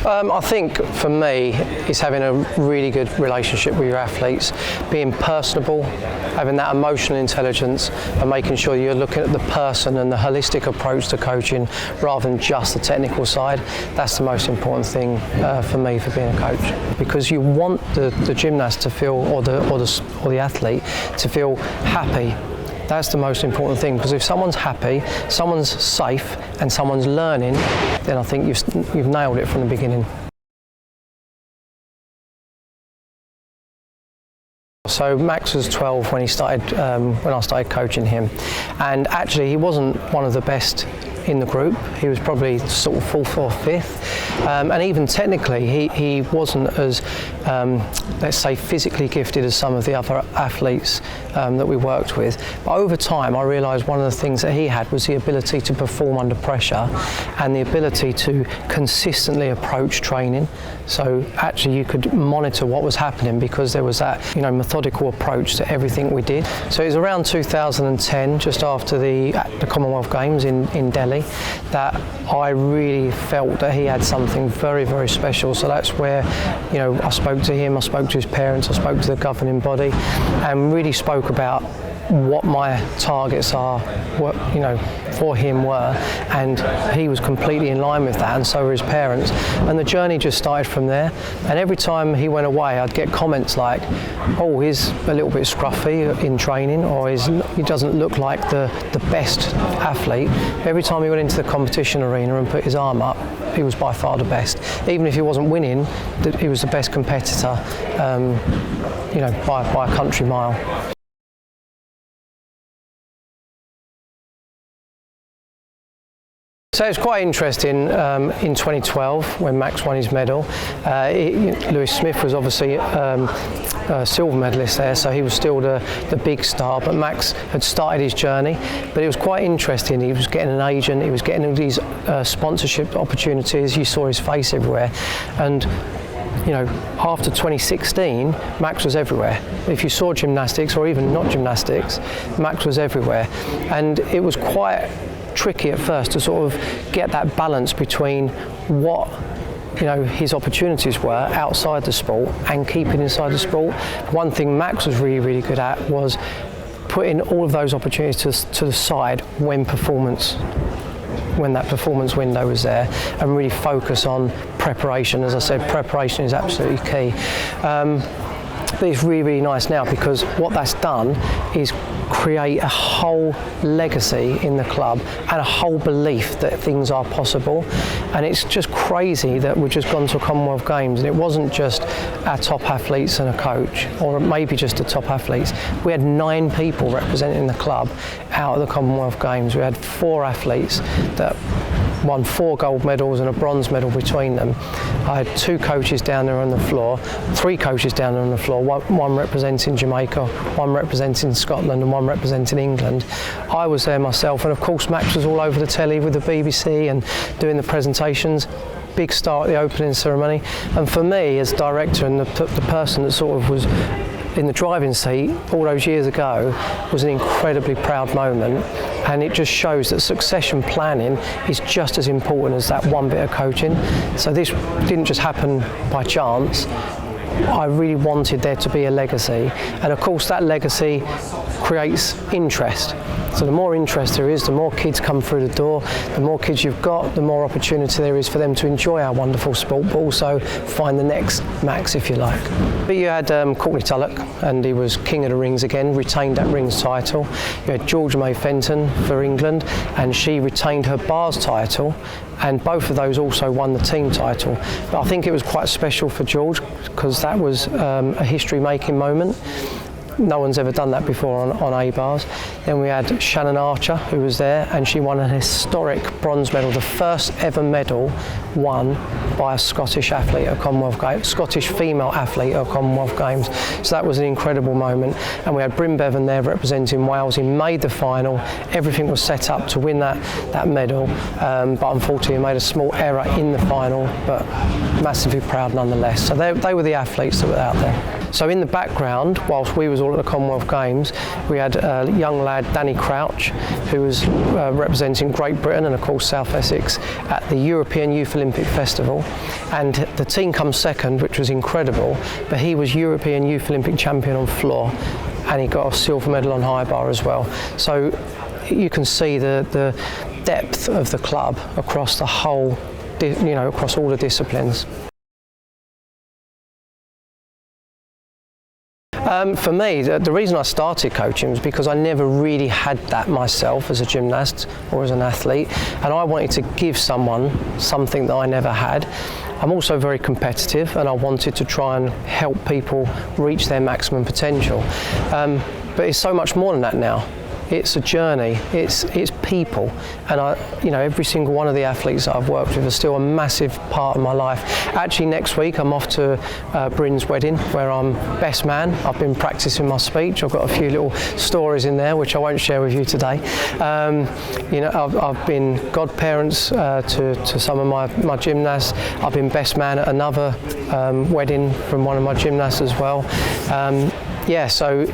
I think for me it's having a really good relationship with your athletes, being personable, having that emotional intelligence and making sure you're looking at the person and the holistic approach to coaching rather than just the technical side. That's the most important thing for me for being a coach, because you want the gymnast to feel, or the athlete to feel happy. That's the most important thing, because if someone's happy, someone's safe and someone's learning, then I think you've nailed it from the beginning. So Max was 12 when he started, when I started coaching him, and actually he wasn't one of the best in the group. He was probably sort of 4th or 5th, and even technically he wasn't as let's say physically gifted as some of the other athletes that we worked with. But over time I realised one of the things that he had was the ability to perform under pressure and the ability to consistently approach training. So actually you could monitor what was happening because there was that, you know, methodical approach to everything we did. So it was around 2010, just after the Commonwealth Games in Delhi, that I really felt that he had something very, very special. So that's where, you know, I spoke to him, I spoke to his parents, I spoke to the governing body, and really spoke about what my targets are, what, you know, for him were, and he was completely in line with that, and so were his parents, and the journey just started from there. And every time he went away I'd get comments like, oh, he's a little bit scruffy in training, or he doesn't look like the best athlete. Every time he went into the competition arena and put his arm up, he was by far the best. Even if he wasn't winning, he was the best competitor, you know, by a country mile. So it's quite interesting in 2012 when Max won his medal. Lewis Smith was obviously a silver medalist there, so he was still the big star, but Max had started his journey. But it was quite interesting. He was getting an agent, he was getting all these sponsorship opportunities. You saw his face everywhere, and you know, after 2016, Max was everywhere. If you saw gymnastics or even not gymnastics, Max was everywhere, and it was quite tricky at first to sort of get that balance between what, you know, his opportunities were outside the sport and keeping inside the sport. One thing Max was really, really good at was putting all of those opportunities to the side when that performance window was there, and really focus on preparation. As I said, preparation is absolutely key. But it's really, really nice now, because what that's done is create a whole legacy in the club and a whole belief that things are possible. And it's just crazy that we've just gone to a Commonwealth Games and it wasn't just our top athletes and a coach, or maybe just the top athletes. We had 9 people representing the club out of the Commonwealth Games. We had 4 athletes that won 4 gold medals and a bronze medal between them. I had 2 coaches down there on the floor, 3 coaches down there on the floor, one representing Jamaica, one representing Scotland and one representing England. I was there myself, and of course Max was all over the telly with the BBC and doing the presentations. Big star at the opening ceremony. And for me as director and the person that sort of was in the driving seat all those years ago, was an incredibly proud moment. And it just shows that succession planning is just as important as that one bit of coaching. So this didn't just happen by chance. I really wanted there to be a legacy, and of course that legacy creates interest. So the more interest there is, the more kids come through the door, the more kids you've got, the more opportunity there is for them to enjoy our wonderful sport, but also find the next Max, if you like. But you had Courtney Tulloch, and he was King of the Rings again, retained that rings title. You had Georgia May Fenton for England, and she retained her bars title, and both of those also won the team title. But I think it was quite special for George, because that was a history-making moment. No one's ever done that before on A-bars. Then we had Shannon Archer, who was there, and she won an historic bronze medal, the first ever medal won by a Scottish athlete at Commonwealth Games, Scottish female athlete at Commonwealth Games. So that was an incredible moment. And we had Bryn Bevan there representing Wales. He made the final. Everything was set up to win that medal, but unfortunately he made a small error in the final, but massively proud nonetheless. So they were the athletes that were out there. So in the background, whilst we was all at the Commonwealth Games, we had a young lad, Danny Crouch, who was representing Great Britain and of course South Essex at the European Youth Olympic Festival, and the team come second, which was incredible, but he was European Youth Olympic champion on floor, and he got a silver medal on high bar as well. So you can see the depth of the club across the whole, across all the disciplines. For me, the reason I started coaching was because I never really had that myself as a gymnast or as an athlete, and I wanted to give someone something that I never had. I'm also very competitive, and I wanted to try and help people reach their maximum potential. But it's so much more than that now. It's a journey, it's people, and every single one of the athletes that I've worked with are still a massive part of my life. Actually, next week I'm off to Bryn's wedding, where I'm best man. I've been practicing my speech. I've got a few little stories in there which I won't share with you today. I've been godparents to some of my gymnasts. I've been best man at another wedding from one of my gymnasts as well. So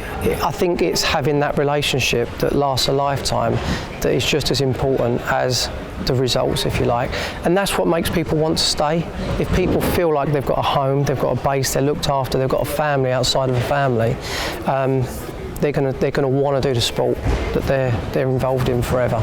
I think it's having that relationship that lasts a lifetime that is just as important as the results, if you like. And that's what makes people want to stay. If people feel like they've got a home, they've got a base, they're looked after, they've got a family outside of a family, they're going to want to do the sport that they're involved in forever.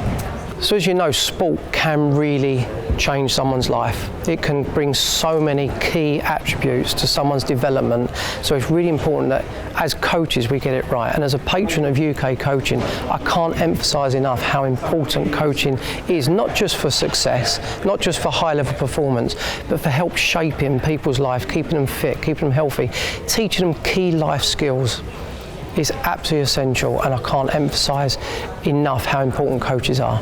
So as you know, sport can really change someone's life. It can bring so many key attributes to someone's development. So it's really important that as coaches we get it right. And as a patron of UK coaching, I can't emphasise enough how important coaching is, not just for success, not just for high level performance, but for help shaping people's life, keeping them fit, keeping them healthy, teaching them key life skills. Is absolutely essential, and I can't emphasise enough how important coaches are.